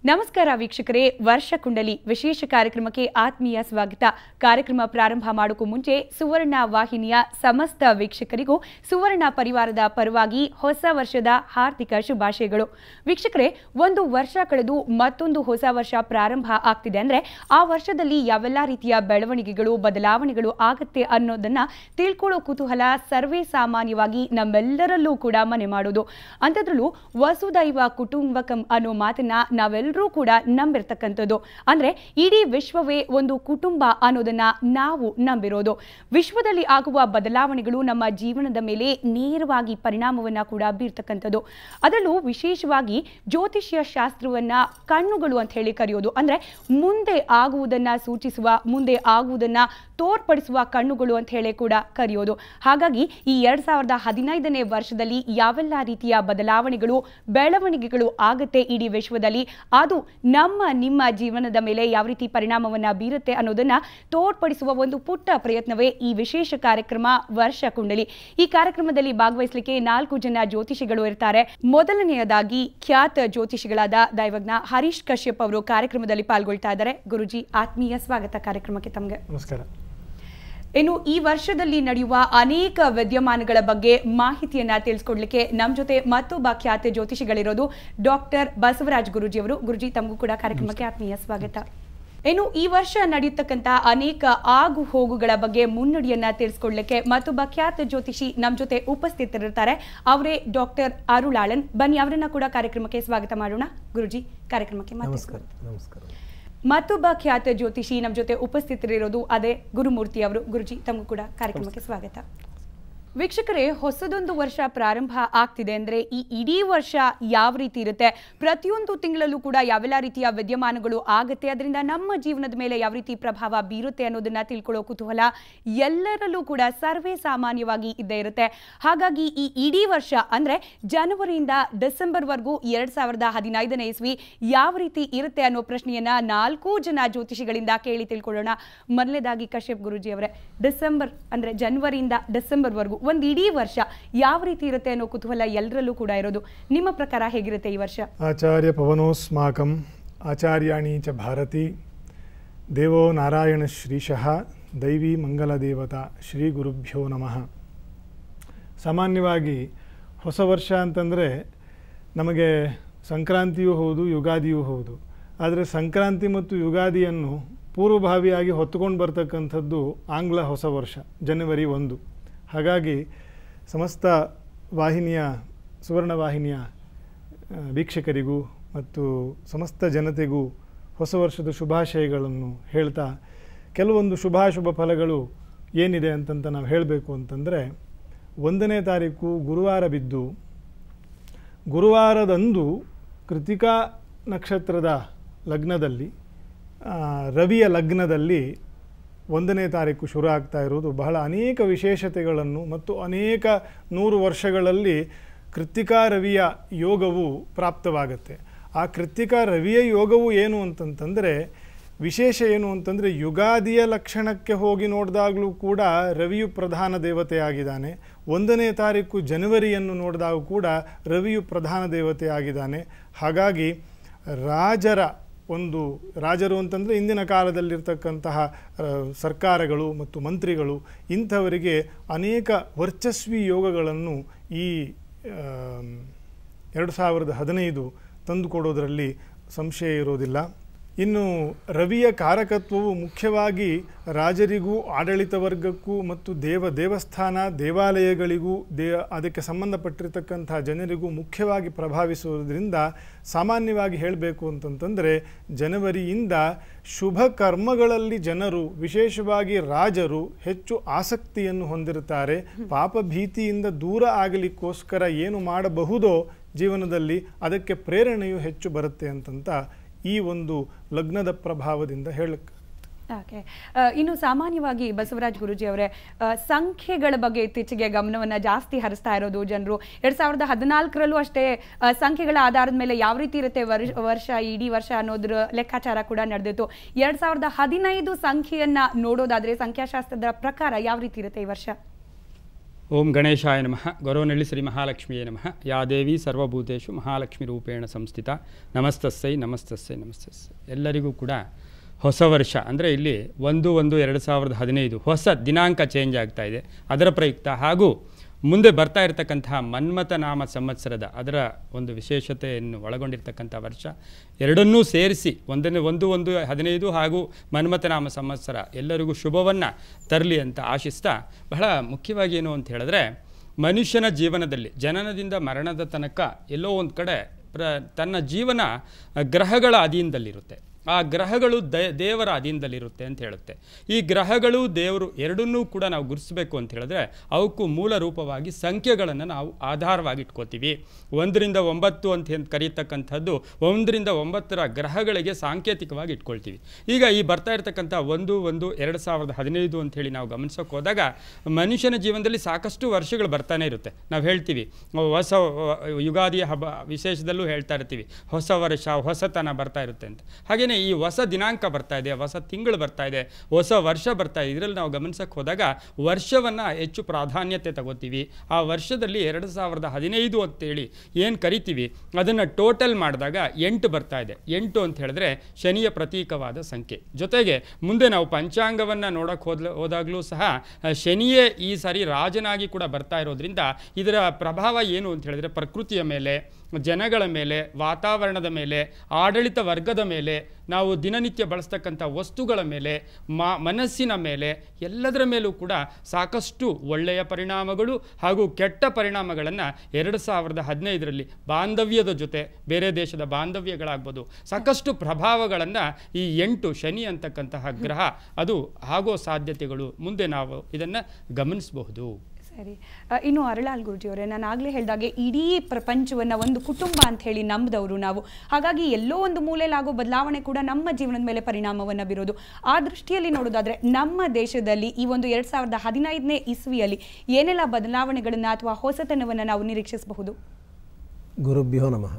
ನಮಸ್ಕಾರ ವೀಕ್ಷಕರೇ, ವರ್ಷ ಕುಂಡಲಿ ವಿಶೇಷ ಕಾರ್ಯಕ್ರಮಕ್ಕೆ ಆತ್ಮೀಯ ಸ್ವಾಗತ. ಕಾರ್ಯಕ್ರಮ ಪ್ರಾರಂಭ ಮಾಡೋಕ್ಕೂ ಮುಂಚೆ ಸುವರ್ಣ ವಾಹಿನಿಯ ಸಮಸ್ತ ವೀಕ್ಷಕರಿಗೂ ಸುವರ್ಣ ಪರಿವಾರದ ಪರವಾಗಿ ಹೊಸ ವರ್ಷದ ಹಾರ್ದಿಕ ಶುಭಾಶಯಗಳು. ವೀಕ್ಷಕರೇ, ಒಂದು ವರ್ಷ ಕಳೆದು ಮತ್ತೊಂದು ಹೊಸ ವರ್ಷ ಪ್ರಾರಂಭ ಆಗ್ತಿದೆ ಅಂದ್ರೆ ಆ ವರ್ಷದಲ್ಲಿ ಯಾವೆಲ್ಲ ರೀತಿಯ ಬೆಳವಣಿಗೆಗಳು ಬದಲಾವಣೆಗಳು ಆಗುತ್ತೆ ಅನ್ನೋದನ್ನ ತಿಳ್ಕೊಳ್ಳೋ ಕುತೂಹಲ ಸರ್ವೇ ಸಾಮಾನ್ಯವಾಗಿ ನಮ್ಮೆಲ್ಲರಲ್ಲೂ ಕೂಡ ಮನೆ ಮಾಡೋದು. ಅಂಥದ್ರಲ್ಲೂ ವಸುದೈವ ಕುಟುಂಬಕಂ ಅನ್ನೋ ಮಾತನ್ನ ನಾವೆಲ್ಲರೂ ಕೂಡ ನಂಬಿರ್ತಕ್ಕಂಥದ್ದು. ಅಂದ್ರೆ ಇಡೀ ವಿಶ್ವವೇ ಒಂದು ಕುಟುಂಬ ಅನ್ನೋದನ್ನ ನಾವು ನಂಬಿರೋದು. ವಿಶ್ವದಲ್ಲಿ ಆಗುವ ಬದಲಾವಣೆಗಳು ನಮ್ಮ ಜೀವನದ ಮೇಲೆ ನೇರವಾಗಿ ಪರಿಣಾಮವನ್ನ ಕೂಡ ಬೀರ್ತಕ್ಕಂಥದ್ದು. ಅದರಲ್ಲೂ ವಿಶೇಷವಾಗಿ ಜ್ಯೋತಿಷ್ಯ ಶಾಸ್ತ್ರವನ್ನ ಕಣ್ಣುಗಳು ಅಂತ ಹೇಳಿ ಕರೆಯೋದು. ಅಂದ್ರೆ ಮುಂದೆ ಆಗುವುದನ್ನ ಸೂಚಿಸುವ, ಮುಂದೆ ಆಗುವುದನ್ನ ತೋರ್ಪಡಿಸುವ ಕಣ್ಣುಗಳು ಅಂತ ಹೇಳಿ ಕೂಡ ಕರೆಯೋದು. ಹಾಗಾಗಿ ಈ 2015ನೇ ವರ್ಷದಲ್ಲಿ ಯಾವೆಲ್ಲ ರೀತಿಯ ಬದಲಾವಣೆಗಳು ಬೆಳವಣಿಗೆಗಳು ಆಗುತ್ತೆ ಇಡೀ ವಿಶ್ವದಲ್ಲಿ, ಅದು ನಿಮ್ಮ ಜೀವನದ ಮೇಲೆ ಯಾವ ರೀತಿ ಪರಿಣಾಮವನ್ನ ಬೀರುತ್ತೆ ಅನ್ನೋದನ್ನ ತೋರ್ಪಡಿಸುವ ಒಂದು ಪುಟ್ಟ ಪ್ರಯತ್ನವೇ ಈ ವಿಶೇಷ ಕಾರ್ಯಕ್ರಮ ವರ್ಷ ಕುಂಡಲಿ. ಈ ಕಾರ್ಯಕ್ರಮದಲ್ಲಿ ಭಾಗವಹಿಸಲಿಕ್ಕೆ 4 ಜನ ಜ್ಯೋತಿಷಿಗಳು ಇರ್ತಾರೆ. ಮೊದಲನೆಯದಾಗಿ ಖ್ಯಾತ ಜ್ಯೋತಿಷಿಗಳಾದ ದೈವಜ್ಞ ಹರೀಶ್ ಕಶ್ಯಪ್ ಅವರು ಕಾರ್ಯಕ್ರಮದಲ್ಲಿ ಪಾಲ್ಗೊಳ್ತಾ ಇದ್ದಾರೆ. ಗುರುಜಿ, ಆತ್ಮೀಯ ಸ್ವಾಗತ ಕಾರ್ಯಕ್ರಮಕ್ಕೆ ತಮಗೆ. ನಮಸ್ಕಾರ. ಇನ್ನು ಈ ವರ್ಷದಲ್ಲಿ ನಡೆಯುವ ಅನೇಕ ವಿದ್ಯಮಾನಗಳ ಬಗ್ಗೆ ಮಾಹಿತಿಯನ್ನ ತಿಳಿಸ್ಕೊಡ್ಲಿಕ್ಕೆ ನಮ್ಮ ಜೊತೆ ಮತ್ತೊಬ್ಬ ಖ್ಯಾತ ಜ್ಯೋತಿಷಿಗಳಿರೋದು ಡಾಕ್ಟರ್ ಬಸವರಾಜ್ ಗುರುಜಿ ಅವರು. ಗುರುಜಿ, ತಮಗೂ ಕೂಡ ಕಾರ್ಯಕ್ರಮಕ್ಕೆ ಆತ್ಮೀಯ ಸ್ವಾಗತ. ಇನ್ನು ಈ ವರ್ಷ ನಡೆಯತಕ್ಕಂತ ಅನೇಕ ಆಗು ಹೋಗುಗಳ ಬಗ್ಗೆ ಮುನ್ನುಡಿಯನ್ನ ತಿಳಿಸ್ಕೊಡ್ಲಿಕ್ಕೆ ಮತ್ತೊಬ್ಬ ಖ್ಯಾತ ಜ್ಯೋತಿಷಿ ನಮ್ಮ ಜೊತೆ ಉಪಸ್ಥಿತರಿರ್ತಾರೆ. ಅವರೇ ಡಾಕ್ಟರ್ ಅರುಳಾಳನ್. ಬನ್ನಿ, ಅವರನ್ನ ಕೂಡ ಕಾರ್ಯಕ್ರಮಕ್ಕೆ ಸ್ವಾಗತ ಮಾಡೋಣ. ಗುರುಜಿ, ಕಾರ್ಯಕ್ರಮಕ್ಕೆ ನಮಸ್ಕಾರ. ಮತ್ತೊಬ್ಬ ಖ್ಯಾತ ಜ್ಯೋತಿಷಿ ನಮ್ಮ ಜೊತೆ ಉಪಸ್ಥಿತರಿರೋದು ಅದೇ ಗುರುಮೂರ್ತಿ ಅವರು. ಗುರುಜಿ, ತಮಗೂ ಕೂಡ ಕಾರ್ಯಕ್ರಮಕ್ಕೆ ಸ್ವಾಗತ. ವೀಕ್ಷಕರೇ, ಹೊಸದೊಂದು ವರ್ಷ ಪ್ರಾರಂಭ ಆಗ್ತಿದೆ ಅಂದ್ರೆ ಈ ಇಡೀ ವರ್ಷ ಯಾವ ರೀತಿ ಇರುತ್ತೆ, ಪ್ರತಿಯೊಂದು ತಿಂಗಳಲ್ಲೂ ಕೂಡ ಯಾವೆಲ್ಲ ರೀತಿಯ ವಿದ್ಯಮಾನಗಳು ಆಗುತ್ತೆ, ಅದರಿಂದ ನಮ್ಮ ಜೀವನದ ಮೇಲೆ ಯಾವ ರೀತಿ ಪ್ರಭಾವ ಬೀರುತ್ತೆ ಅನ್ನೋದನ್ನ ತಿಳ್ಕೊಳ್ಳೋ ಕುತೂಹಲ ಎಲ್ಲರಲ್ಲೂ ಕೂಡ ಸರ್ವೇ ಸಾಮಾನ್ಯವಾಗಿ ಇದ್ದೇ ಇರುತ್ತೆ. ಹಾಗಾಗಿ ಈ ಇಡೀ ವರ್ಷ ಅಂದ್ರೆ ಜನವರಿಯಿಂದ ಡಿಸೆಂಬರ್ವರೆಗೂ 2015ನೇ ಇಸ್ವಿ ಯಾವ ರೀತಿ ಇರುತ್ತೆ ಅನ್ನೋ ಪ್ರಶ್ನೆಯನ್ನ 4 ಜನ ಜ್ಯೋತಿಷಿಗಳಿಂದ ಕೇಳಿ ತಿಳ್ಕೊಳ್ಳೋಣ. ಮೊದಲನೇದಾಗಿ ಕಶ್ಯಪ್ ಗುರುಜಿ ಅವರೇ, ಡಿಸೆಂಬರ್ ಅಂದ್ರೆ ಜನವರಿಯಿಂದ ಡಿಸೆಂಬರ್ವರೆಗೂ ಒಂದು ಇಡೀ ವರ್ಷ ಯಾವ ರೀತಿ ಇರುತ್ತೆ ಅನ್ನೋ ಕುತೂಹಲ ಎಲ್ಲರಲ್ಲೂ ಕೂಡ ಇರೋದು. ನಿಮ್ಮ ಪ್ರಕಾರ ಹೇಗಿರುತ್ತೆ ಈ ವರ್ಷ? ಆಚಾರ್ಯ ಪವನೋಸ್ಮಾಕಂ ಆಚಾರ್ಯಾಣಿ ಚ ಭಾರತಿ ದೇವೋ ನಾರಾಯಣ ಶ್ರೀಶಃ ದೈವಿ ಮಂಗಲ ದೇವತಾ ಶ್ರೀ ಗುರುಭ್ಯೋ ನಮಃ. ಸಾಮಾನ್ಯವಾಗಿ ಹೊಸ ವರ್ಷ ಅಂತಂದರೆ ನಮಗೆ ಸಂಕ್ರಾಂತಿಯೂ ಹೌದು, ಯುಗಾದಿಯೂ ಹೌದು. ಆದರೆ ಸಂಕ್ರಾಂತಿ ಮತ್ತು ಯುಗಾದಿಯನ್ನು ಪೂರ್ವಭಾವಿಯಾಗಿ ಹೊತ್ತುಕೊಂಡು ಬರ್ತಕ್ಕಂಥದ್ದು ಆಂಗ್ಲ ಹೊಸ ವರ್ಷ, ಜನವರಿ 1. ಹಾಗಾಗಿ ಸಮಸ್ತ ವಾಹಿನಿಯ ಸುವರ್ಣ ವಾಹಿನಿಯ ವೀಕ್ಷಕರಿಗೂ ಮತ್ತು ಸಮಸ್ತ ಜನತೆಗೂ ಹೊಸ ವರ್ಷದ ಶುಭಾಶಯಗಳನ್ನು ಹೇಳ್ತಾ, ಕೆಲವೊಂದು ಶುಭಾಶುಭ ಫಲಗಳು ಏನಿದೆ ಅಂತಂತ ನಾವು ಹೇಳಬೇಕು ಅಂತಂದರೆ, 1ನೇ ತಾರೀಕು ಗುರುವಾರ ಬಿದ್ದು, ಗುರುವಾರದಂದು ಕೃತಿಕಾ ನಕ್ಷತ್ರದ ಲಗ್ನದಲ್ಲಿ ರವಿಯ ಲಗ್ನದಲ್ಲಿ 1ನೇ ತಾರೀಕು ಶುರು ಆಗ್ತಾ ಇರುವುದು ಬಹಳ ಅನೇಕ ವಿಶೇಷತೆಗಳನ್ನು ಮತ್ತು ಅನೇಕ 100 ವರ್ಷಗಳಲ್ಲಿ ಕೃತ್ತಿಕಾ ರವಿಯ ಯೋಗವು ಪ್ರಾಪ್ತವಾಗುತ್ತೆ. ಆ ಕೃತ್ತಿಕಾ ರವಿಯ ಯೋಗವು ಏನು ಅಂತಂತಂದರೆ, ವಿಶೇಷ ಏನು ಅಂತಂದರೆ, ಯುಗಾದಿಯ ಲಕ್ಷಣಕ್ಕೆ ಹೋಗಿ ನೋಡಿದಾಗಲೂ ಕೂಡ ರವಿಯು ಪ್ರಧಾನ ದೇವತೆಯಾಗಿದ್ದಾನೆ. 1ನೇ ತಾರೀಕು ಜನವರಿಯನ್ನು ನೋಡಿದಾಗ ಕೂಡ ರವಿಯು ಪ್ರಧಾನ ದೇವತೆಯಾಗಿದ್ದಾನೆ. ಹಾಗಾಗಿ ರಾಜರು ಅಂತಂದರೆ ಇಂದಿನ ಕಾಲದಲ್ಲಿರ್ತಕ್ಕಂತಹ ಸರ್ಕಾರಗಳು ಮತ್ತು ಮಂತ್ರಿಗಳು, ಇಂಥವರಿಗೆ ಅನೇಕ ವರ್ಚಸ್ವಿ ಯೋಗಗಳನ್ನು ಈ 2015 ತಂದುಕೊಡೋದರಲ್ಲಿ ಸಂಶಯ ಇರೋದಿಲ್ಲ. ಇನ್ನು ರವಿಯ ಕಾರಕತ್ವವು ಮುಖ್ಯವಾಗಿ ರಾಜರಿಗೂ ಆಡಳಿತ ವರ್ಗಕ್ಕೂ ಮತ್ತು ದೇವಸ್ಥಾನ ದೇವಾಲಯಗಳಿಗೂ ಅದಕ್ಕೆ ಸಂಬಂಧಪಟ್ಟಿರ್ತಕ್ಕಂಥ ಜನರಿಗೂ ಮುಖ್ಯವಾಗಿ ಪ್ರಭಾವಿಸುವುದರಿಂದ ಸಾಮಾನ್ಯವಾಗಿ ಹೇಳಬೇಕು ಅಂತಂತಂದರೆ, ಜನವರಿಯಿಂದ ಶುಭ ಕರ್ಮಗಳಲ್ಲಿ ಜನರು, ವಿಶೇಷವಾಗಿ ರಾಜರು ಹೆಚ್ಚು ಆಸಕ್ತಿಯನ್ನು ಹೊಂದಿರುತ್ತಾರೆ. ಪಾಪ ಭೀತಿಯಿಂದ ದೂರ ಆಗಲಿಕ್ಕೋಸ್ಕರ ಏನು ಮಾಡಬಹುದೋ ಜೀವನದಲ್ಲಿ ಅದಕ್ಕೆ ಪ್ರೇರಣೆಯು ಹೆಚ್ಚು ಬರುತ್ತೆ ಅಂತಂತ ಈ ಒಂದು ಲಗ್ನದ ಪ್ರಭಾವದಿಂದ ಹೇಳಕ್ಕೆ. ಓಕೆ, ಇನ್ನು ಸಾಮಾನ್ಯವಾಗಿ ಬಸವರಾಜ್ ಗುರುಜಿ ಅವರೇ, ಸಂಖ್ಯೆಗಳ ಬಗ್ಗೆ ಇತ್ತೀಚೆಗೆ ಗಮನವನ್ನು ಜಾಸ್ತಿ ಹರಿಸ್ತಾ ಇರೋದು ಜನರು. 2014ರಲ್ಲೂ ಅಷ್ಟೇ ಸಂಖ್ಯೆಗಳ ಆಧಾರದ ಮೇಲೆ ಯಾವ ರೀತಿ ಇರುತ್ತೆ ವರ್ಷ, ಇಡೀ ವರ್ಷ ಅನ್ನೋದ್ರ ಲೆಕ್ಕಾಚಾರ ಕೂಡ ನಡೆದಿತ್ತು. 2015 ಸಂಖ್ಯೆಯನ್ನ ನೋಡೋದಾದ್ರೆ ಸಂಖ್ಯಾಶಾಸ್ತ್ರದ ಪ್ರಕಾರ ಯಾವ ರೀತಿ ಇರುತ್ತೆ ಈ ವರ್ಷ? ಓಂ ಗಣೇಶಾಯ ನಮಃ. ಗೌರವನಹಳ್ಳಿ ಶ್ರೀ ಮಹಾಲಕ್ಷ್ಮಿಯೇ ನಮಃ. ಯಾ ದೇವಿ ಸರ್ವಭೂತೇಷು ಮಹಾಲಕ್ಷ್ಮಿ ರೂಪೇಣ ಸಂಸ್ಥಿತ. ನಮಸ್ತಸ್ಸೈ ನಮಸ್ತಸ್ಸೈ ನಮಸ್ತಸ್ಸೈ. ಎಲ್ಲರಿಗೂ ಕೂಡ ಹೊಸ ವರ್ಷ ಅಂದರೆ ಇಲ್ಲಿ 1/1/2015 ಹೊಸ ದಿನಾಂಕ ಚೇಂಜ್ ಆಗ್ತಾ ಇದೆ. ಅದರ ಪ್ರಯುಕ್ತ ಹಾಗೂ ಮುಂದೆ ಬರ್ತಾ ಇರತಕ್ಕಂತಹ ಮನ್ಮಥ ನಾಮ ಸಂವತ್ಸರದ ಅದರ ಒಂದು ವಿಶೇಷತೆಯನ್ನು ಒಳಗೊಂಡಿರ್ತಕ್ಕಂಥ ವರ್ಷ ಎರಡನ್ನೂ ಸೇರಿಸಿ 1/1/15 ಹಾಗೂ ಮನ್ಮಥ ನಾಮ ಸಂವತ್ಸರ ಎಲ್ಲರಿಗೂ ಶುಭವನ್ನು ತರಲಿ ಅಂತ ಆಶಿಸ್ತಾ, ಬಹಳ ಮುಖ್ಯವಾಗಿ ಏನು ಅಂತ ಹೇಳಿದ್ರೆ, ಮನುಷ್ಯನ ಜೀವನದಲ್ಲಿ ಜನನದಿಂದ ಮರಣದ ತನಕ ಎಲ್ಲೋ ಒಂದು ಕಡೆ ತನ್ನ ಜೀವನ ಗ್ರಹಗಳ ಅಧೀನದಲ್ಲಿರುತ್ತೆ. ಆ ಗ್ರಹಗಳು ದೇವರ ಅಧೀನದಲ್ಲಿರುತ್ತೆ ಅಂತ ಹೇಳುತ್ತೆ. ಈ ಗ್ರಹಗಳು ದೇವರು ಎರಡನ್ನೂ ಕೂಡ ನಾವು ಗುರುತಿಸಬೇಕು ಅಂತ ಹೇಳಿದ್ರೆ ಅವಕ್ಕೂ ಮೂಲ ರೂಪವಾಗಿ ಸಂಖ್ಯೆಗಳನ್ನು ನಾವು ಆಧಾರವಾಗಿ ಇಟ್ಕೋತೀವಿ. 1ರಿಂದ 9 ಅಂತ ಕರೀತಕ್ಕಂಥದ್ದು 1ರಿಂದ 9ರ ಗ್ರಹಗಳಿಗೆ ಸಾಂಕೇತಿಕವಾಗಿ ಇಟ್ಕೊಳ್ತೀವಿ. ಈಗ ಈ ಬರ್ತಾ ಇರತಕ್ಕಂಥ 1/1/2015 ಅಂಥೇಳಿ ನಾವು ಗಮನಿಸೋಕೆ ಹೋದಾಗ ಮನುಷ್ಯನ ಜೀವನದಲ್ಲಿ ಸಾಕಷ್ಟು ವರ್ಷಗಳು ಬರ್ತಾನೆ ಇರುತ್ತೆ. ನಾವು ಹೇಳ್ತೀವಿ ಹೊಸ ಯುಗಾದಿಯ ಹಬ್ಬ ವಿಶೇಷದಲ್ಲೂ ಹೇಳ್ತಾ ಇರ್ತೀವಿ, ಹೊಸ ವರ್ಷ ಹೊಸತನ ಬರ್ತಾ ಇರುತ್ತೆ ಅಂತ. ಹಾಗೆಯೇ ಈ ಹೊಸ ದಿನಾಂಕ ಬರ್ತಾ ಇದೆ, ಹೊಸ ತಿಂಗಳು ಬರ್ತಾ ಇದೆ, ಹೊಸ ವರ್ಷ ಬರ್ತಾ ಇದೆ. ಇದರಲ್ಲಿ ನಾವು ಗಮನಿಸಕ್ಕೆ ಹೋದಾಗ ವರ್ಷವನ್ನು ಹೆಚ್ಚು ಪ್ರಾಧಾನ್ಯತೆ ತಗೋತೀವಿ. ಆ ವರ್ಷದಲ್ಲಿ 2015 ಅಂತೇಳಿ ಏನು ಕರಿತೀವಿ ಅದನ್ನು ಟೋಟಲ್ ಮಾಡಿದಾಗ 8 ಬರ್ತಾ ಇದೆ. 8 ಅಂತ ಹೇಳಿದ್ರೆ ಶನಿಯ ಪ್ರತೀಕವಾದ ಸಂಖ್ಯೆ. ಜೊತೆಗೆ ಮುಂದೆ ನಾವು ಪಂಚಾಂಗವನ್ನು ನೋಡೋಕೆ ಹೋದಾಗಲೂ ಸಹ ಶನಿಯೇ ಈ ಸಾರಿ ರಾಜನಾಗಿ ಕೂಡ ಬರ್ತಾ ಇರೋದ್ರಿಂದ ಇದರ ಪ್ರಭಾವ ಏನು ಅಂತ ಹೇಳಿದ್ರೆ ಪ್ರಕೃತಿಯ ಮೇಲೆ, ಜನಗಳ ಮೇಲೆ, ವಾತಾವರಣದ ಮೇಲೆ, ಆಡಳಿತ ವರ್ಗದ ಮೇಲೆ, ನಾವು ದಿನನಿತ್ಯ ಬಳಸ್ತಕ್ಕಂಥ ವಸ್ತುಗಳ ಮೇಲೆ, ಮನಸ್ಸಿನ ಮೇಲೆ, ಎಲ್ಲದರ ಮೇಲೂ ಕೂಡ ಸಾಕಷ್ಟು ಒಳ್ಳೆಯ ಪರಿಣಾಮಗಳು ಹಾಗೂ ಕೆಟ್ಟ ಪರಿಣಾಮಗಳನ್ನು 2015ರಲ್ಲಿ ಬಾಂಧವ್ಯದ ಜೊತೆ ಬೇರೆ ದೇಶದ ಬಾಂಧವ್ಯಗಳಾಗ್ಬೋದು ಸಾಕಷ್ಟು ಪ್ರಭಾವಗಳನ್ನು ಈ 8 ಶನಿ ಅಂತಕ್ಕಂತಹ ಗ್ರಹ ಅದು ಆಗೋ ಸಾಧ್ಯತೆಗಳು ಮುಂದೆ ನಾವು ಇದನ್ನು ಗಮನಿಸಬಹುದು. ಸರಿ, ಇನ್ನು ಅರಳಾಲ್ ಗುರುಜಿಯವರೇ, ನಾನು ಆಗಲೇ ಹೇಳಿದಾಗೆ ಇಡೀ ಪ್ರಪಂಚವನ್ನು ಒಂದು ಕುಟುಂಬ ಅಂತ ಹೇಳಿ ನಂಬಿದವರು ನಾವು. ಹಾಗಾಗಿ ಎಲ್ಲೋ ಒಂದು ಮೂಲೆಯಲ್ಲಾಗೋ ಬದಲಾವಣೆ ಕೂಡ ನಮ್ಮ ಜೀವನದ ಮೇಲೆ ಪರಿಣಾಮವನ್ನು ಬೀರೋದು. ಆ ದೃಷ್ಟಿಯಲ್ಲಿ ನೋಡೋದಾದರೆ ನಮ್ಮ ದೇಶದಲ್ಲಿ ಈ ಒಂದು 2015ನೇ ಇಸ್ವಿಯಲ್ಲಿ ಏನೆಲ್ಲ ಬದಲಾವಣೆಗಳನ್ನು ಅಥವಾ ಹೊಸತನವನ್ನು ನಾವು ನಿರೀಕ್ಷಿಸಬಹುದು? ಗುರುಭ್ಯೋ ನಮಃ.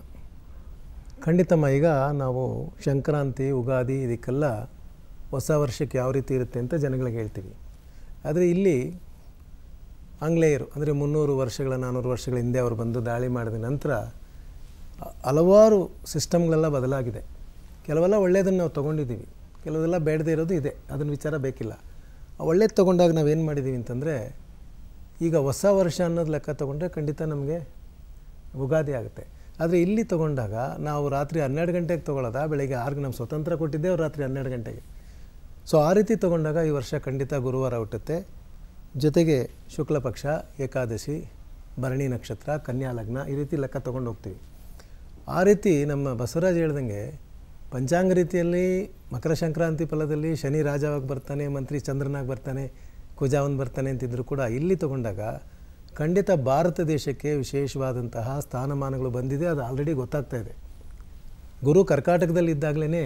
ಖಂಡಿತಮ್ಮ, ಈಗ ನಾವು ಸಂಕ್ರಾಂತಿ, ಉಗಾದಿ ಇದಕ್ಕೆಲ್ಲ ಹೊಸ ವರ್ಷಕ್ಕೆ ಯಾವ ರೀತಿ ಇರುತ್ತೆ ಅಂತ ಜನಗಳಿಗೆ ಹೇಳ್ತೀವಿ. ಆದರೆ ಇಲ್ಲಿ ಆಂಗ್ಲೇಯರು ಅಂದರೆ 300 ವರ್ಷಗಳ 400 ವರ್ಷಗಳ ಹಿಂದೆ ಅವರು ಬಂದು ದಾಳಿ ಮಾಡಿದ ನಂತರ ಹಲವಾರು ಸಿಸ್ಟಮ್ಗಳೆಲ್ಲ ಬದಲಾಗಿದೆ. ಕೆಲವೆಲ್ಲ ಒಳ್ಳೆಯದನ್ನು ನಾವು ತೊಗೊಂಡಿದ್ದೀವಿ, ಕೆಲವೆಲ್ಲ ಬೇಡದೇ ಇರೋದು ಇದೆ, ಅದನ್ನು ವಿಚಾರ ಬೇಕಿಲ್ಲ. ಒಳ್ಳೇದು ತೊಗೊಂಡಾಗ ನಾವೇನು ಮಾಡಿದ್ದೀವಿ ಅಂತಂದರೆ, ಈಗ ಹೊಸ ವರ್ಷ ಅನ್ನೋದು ಲೆಕ್ಕ ತೊಗೊಂಡ್ರೆ ಖಂಡಿತ ನಮಗೆ ಉಗಾದಿ ಆಗುತ್ತೆ. ಆದರೆ ಇಲ್ಲಿ ತೊಗೊಂಡಾಗ ನಾವು ರಾತ್ರಿ 12 ಗಂಟೆಗೆ ತೊಗೊಳ್ಳೋದ, ಬೆಳಗ್ಗೆ 6ಗೆ ನಮ್ಮ ಸ್ವತಂತ್ರ ಕೊಟ್ಟಿದ್ದೇವೆ ರಾತ್ರಿ 12 ಗಂಟೆಗೆ. ಸೊ ಆ ರೀತಿ ತೊಗೊಂಡಾಗ ಈ ವರ್ಷ ಖಂಡಿತ ಗುರುವಾರ ಹುಟ್ಟುತ್ತೆ. ಜೊತೆಗೆ ಶುಕ್ಲ ಪಕ್ಷ, ಏಕಾದಶಿ, ಭರಣಿ ನಕ್ಷತ್ರ, ಕನ್ಯಾ ಲಗ್ನ, ಈ ರೀತಿ ಲೆಕ್ಕ ತೊಗೊಂಡು ಹೋಗ್ತೀವಿ. ಆ ರೀತಿ ನಮ್ಮ ಬಸವರಾಜ್ ಹೇಳ್ದಂಗೆ ಪಂಚಾಂಗ ರೀತಿಯಲ್ಲಿ ಮಕರ ಸಂಕ್ರಾಂತಿ ಫಲದಲ್ಲಿ ಶನಿ ರಾಜವಾಗಿ ಬರ್ತಾನೆ, ಮಂತ್ರಿ ಚಂದ್ರನಾಗಿ ಬರ್ತಾನೆ, ಕುಜಾವನ್ ಬರ್ತಾನೆ ಅಂತಿದ್ರು ಕೂಡ ಇಲ್ಲಿ ತೊಗೊಂಡಾಗ ಖಂಡಿತ ಭಾರತ ದೇಶಕ್ಕೆ ವಿಶೇಷವಾದಂತಹ ಸ್ಥಾನಮಾನಗಳು ಬಂದಿದೆ. ಅದು ಆಲ್ರೆಡಿ ಗೊತ್ತಾಗ್ತಾ ಇದೆ. ಗುರು ಕರ್ಕಾಟಕದಲ್ಲಿದ್ದಾಗಲೇ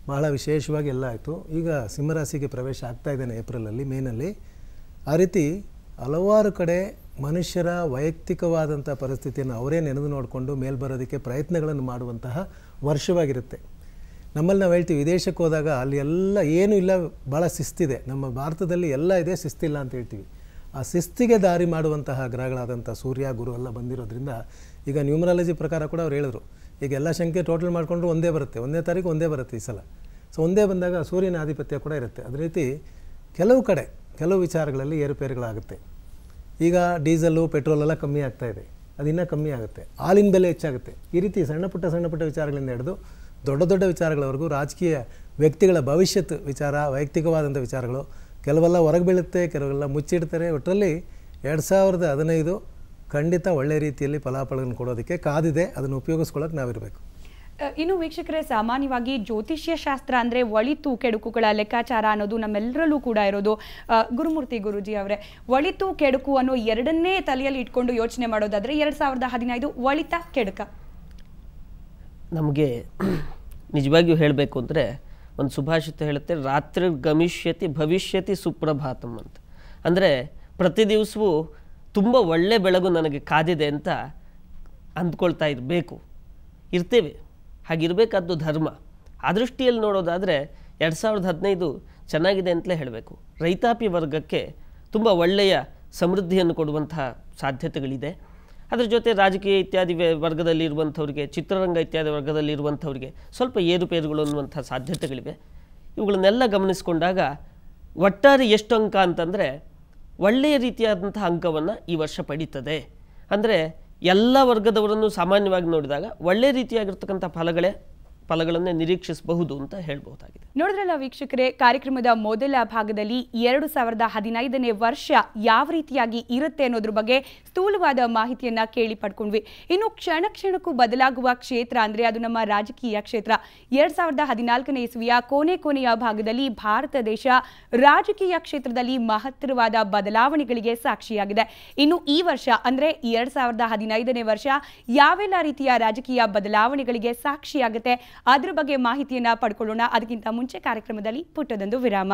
ಬಹಳ ವಿಶೇಷವಾಗಿ ಎಲ್ಲ ಆಯಿತು. ಈಗ ಸಿಂಹರಾಶಿಗೆ ಪ್ರವೇಶ ಆಗ್ತಾ ಇದ್ದಾನೆ ಏಪ್ರಿಲಲ್ಲಿ, ಮೇನಲ್ಲಿ. ಆ ರೀತಿ ಹಲವಾರು ಕಡೆ ಮನುಷ್ಯರ ವೈಯಕ್ತಿಕವಾದಂಥ ಪರಿಸ್ಥಿತಿಯನ್ನು ಅವರೇ ನೆನೆದು ನೋಡಿಕೊಂಡು ಮೇಲ್ಬರೋದಕ್ಕೆ ಪ್ರಯತ್ನಗಳನ್ನು ಮಾಡುವಂತಹ ವರ್ಷವಾಗಿರುತ್ತೆ. ನಮ್ಮಲ್ಲಿ ನಾವು ಹೇಳ್ತೀವಿ, ವಿದೇಶಕ್ಕೆ ಹೋದಾಗ ಅಲ್ಲಿ ಎಲ್ಲ ಏನೂ ಇಲ್ಲ, ಭಾಳ ಶಿಸ್ತಿದೆ. ನಮ್ಮ ಭಾರತದಲ್ಲಿ ಎಲ್ಲ ಇದೆ, ಶಿಸ್ತಿಲ್ಲ ಅಂತ ಹೇಳ್ತೀವಿ. ಆ ಶಿಸ್ತಿಗೆ ದಾರಿ ಮಾಡುವಂತಹ ಗ್ರಹಗಳಾದಂಥ ಸೂರ್ಯ, ಗುರು ಎಲ್ಲ ಬಂದಿರೋದ್ರಿಂದ ಈಗ ನ್ಯೂಮರಾಲಜಿ ಪ್ರಕಾರ ಕೂಡ ಅವ್ರು ಹೇಳಿದ್ರು, ಈಗ ಎಲ್ಲ ಸಂಖ್ಯೆ ಟೋಟಲ್ ಮಾಡಿಕೊಂಡ್ರು ಒಂದೇ ಬರುತ್ತೆ, 1ನೇ ತಾರೀಕು ಒಂದೇ ಬರುತ್ತೆ ಈ ಸಲ. ಸೊ ಒಂದೇ ಬಂದಾಗ ಸೂರ್ಯನ ಆಧಿಪತ್ಯ ಕೂಡ ಇರುತ್ತೆ. ಅದೇ ರೀತಿ ಕೆಲವು ಕಡೆ ಕೆಲವು ವಿಚಾರಗಳಲ್ಲಿ ಏರುಪೇರುಗಳಾಗುತ್ತೆ. ಈಗ ಡೀಸೆಲ್ಲು, ಪೆಟ್ರೋಲೆಲ್ಲ ಕಮ್ಮಿ ಆಗ್ತಾಯಿದೆ, ಅದು ಇನ್ನೂ ಕಮ್ಮಿ ಆಗುತ್ತೆ. ಹಾಲಿನ ಬೆಲೆ ಹೆಚ್ಚಾಗುತ್ತೆ. ಈ ರೀತಿ ಸಣ್ಣ ಪುಟ್ಟ ವಿಚಾರಗಳಿಂದ ಹಿಡಿದು ದೊಡ್ಡ ದೊಡ್ಡ ವಿಚಾರಗಳವರೆಗೂ, ರಾಜಕೀಯ ವ್ಯಕ್ತಿಗಳ ಭವಿಷ್ಯತ್ ವಿಚಾರ, ವೈಯಕ್ತಿಕವಾದಂಥ ವಿಚಾರಗಳು ಕೆಲವೆಲ್ಲ ಹೊರಗೆ ಬೀಳುತ್ತೆ, ಕೆಲವೆಲ್ಲ ಮುಚ್ಚಿಡ್ತಾರೆ. ಒಟ್ಟರಲ್ಲಿ 2015 ಖಂಡಿತ ಒಳ್ಳೆಯ ರೀತಿಯಲ್ಲಿ ಫಲಾಫಲಗಳನ್ನು ಕೊಡೋದಕ್ಕೆ ಕಾದಿದೆ. ಅದನ್ನು ಉಪಯೋಗಿಸ್ಕೊಳ್ಳೋಕೆ ನಾವಿರಬೇಕು. ಇನ್ನು ವೀಕ್ಷಕರೇ, ಸಾಮಾನ್ಯವಾಗಿ ಜ್ಯೋತಿಷ್ಯ ಶಾಸ್ತ್ರ ಅಂದರೆ ಒಳಿತು ಕೆಡುಕುಗಳ ಲೆಕ್ಕಾಚಾರ ಅನ್ನೋದು ನಮ್ಮೆಲ್ಲರಲ್ಲೂ ಕೂಡ ಇರೋದು. ಗುರುಮೂರ್ತಿ ಗುರುಜಿ ಅವರೇ, ಒಳಿತು ಕೆಡುಕು ಅನ್ನೋ ಎರಡನ್ನೇ ತಲೆಯಲ್ಲಿ ಇಟ್ಕೊಂಡು ಯೋಚನೆ ಮಾಡೋದಾದರೆ 2015 ಒಳಿತ ಕೆಡುಕ? ನಮಗೆ ನಿಜವಾಗಿಯೂ ಹೇಳಬೇಕು ಅಂದರೆ ಒಂದು ಸುಭಾಷಿತ ಹೇಳುತ್ತೆ, ರಾತ್ರಿ ಗಮಿಷ್ಯತಿ ಭವಿಷ್ಯತಿ ಸುಪ್ರಭಾತಂ ಅಂತ. ಅಂದರೆ ಪ್ರತಿ ದಿವಸವೂ ತುಂಬ ಒಳ್ಳೆ ಬೆಳಗು ನನಗೆ ಕಾದಿದೆ ಅಂತ ಅಂದ್ಕೊಳ್ತಾ ಇರ್ತೇವೆ. ಹಾಗಿರಬೇಕಾದ್ದು ಧರ್ಮ. ಆ ದೃಷ್ಟಿಯಲ್ಲಿ ನೋಡೋದಾದರೆ 2015 ಚೆನ್ನಾಗಿದೆ ಅಂತಲೇ ಹೇಳಬೇಕು. ರೈತಾಪಿ ವರ್ಗಕ್ಕೆ ತುಂಬ ಒಳ್ಳೆಯ ಸಮೃದ್ಧಿಯನ್ನು ಕೊಡುವಂತಹ ಸಾಧ್ಯತೆಗಳಿದೆ. ಅದರ ಜೊತೆ ರಾಜಕೀಯ ಇತ್ಯಾದಿ ವರ್ಗದಲ್ಲಿ ಇರುವಂಥವ್ರಿಗೆ, ಚಿತ್ರರಂಗ ಇತ್ಯಾದಿ ವರ್ಗದಲ್ಲಿ ಇರುವಂಥವ್ರಿಗೆ ಸ್ವಲ್ಪ ಏರುಪೇರುಗಳು ಅನ್ನುವಂಥ ಸಾಧ್ಯತೆಗಳಿವೆ. ಇವುಗಳನ್ನೆಲ್ಲ ಗಮನಿಸಿಕೊಂಡಾಗ ಒಟ್ಟಾರೆ ಎಷ್ಟು ಅಂಕ ಅಂತಂದರೆ ಒಳ್ಳೆಯ ರೀತಿಯಾದಂಥ ಅಂಕವನ್ನು ಈ ವರ್ಷ ಪಡೀತದೆ. ಅಂದರೆ ಎಲ್ಲ ವರ್ಗದವರನ್ನು ಸಾಮಾನ್ಯವಾಗಿ ನೋಡಿದಾಗ ಒಳ್ಳೆಯ ರೀತಿಯಾಗಿರ್ತಕ್ಕಂಥ ಫಲಗಳನ್ನೇ ನಿರೀಕ್ಷಿಸಬಹುದು ಅಂತ ಹೇಳ್ಬಹುದಾಗಿದೆ. ನೋಡಿದ್ರಲ್ಲ ವೀಕ್ಷಕರೇ, ಕಾರ್ಯಕ್ರಮದ ಮೊದಲ ಭಾಗದಲ್ಲಿ 2015ನೇ ವರ್ಷ ಯಾವ ರೀತಿಯಾಗಿ ಇರುತ್ತೆ ಅನ್ನೋದ್ರ ಬಗ್ಗೆ ಸ್ಥೂಲವಾದ ಮಾಹಿತಿಯನ್ನ ಕೇಳಿ ಪಡ್ಕೊಂಡ್ವಿ. ಇನ್ನು ಕ್ಷಣ ಕ್ಷಣಕ್ಕೂ ಬದಲಾಗುವ ಕ್ಷೇತ್ರ ಅಂದ್ರೆ ಅದು ನಮ್ಮ ರಾಜಕೀಯ ಕ್ಷೇತ್ರ. 2014ನೇ ಇಸ್ವಿಯ ಕೊನೆಯ ಭಾಗದಲ್ಲಿ ಭಾರತ ದೇಶ ರಾಜಕೀಯ ಕ್ಷೇತ್ರದಲ್ಲಿ ಮಹತ್ತರವಾದ ಬದಲಾವಣೆಗಳಿಗೆ ಸಾಕ್ಷಿಯಾಗಿದೆ. ಇನ್ನು ಈ ವರ್ಷ ಅಂದ್ರೆ 2015ನೇ ವರ್ಷ ಯಾವೆಲ್ಲ ರೀತಿಯ ರಾಜಕೀಯ ಬದಲಾವಣೆಗಳಿಗೆ ಸಾಕ್ಷಿಯಾಗುತ್ತೆ ಅದರ ಬಗ್ಗೆ ಮಾಹಿತಿಯನ್ನ ಪಡ್ಕೊಳ್ಳೋಣ. ಅದಕ್ಕಿಂತ ಮುಂಚೆ ಕಾರ್ಯಕ್ರಮದಲ್ಲಿ ಪುಟ್ಟದೊಂದು ವಿರಾಮ.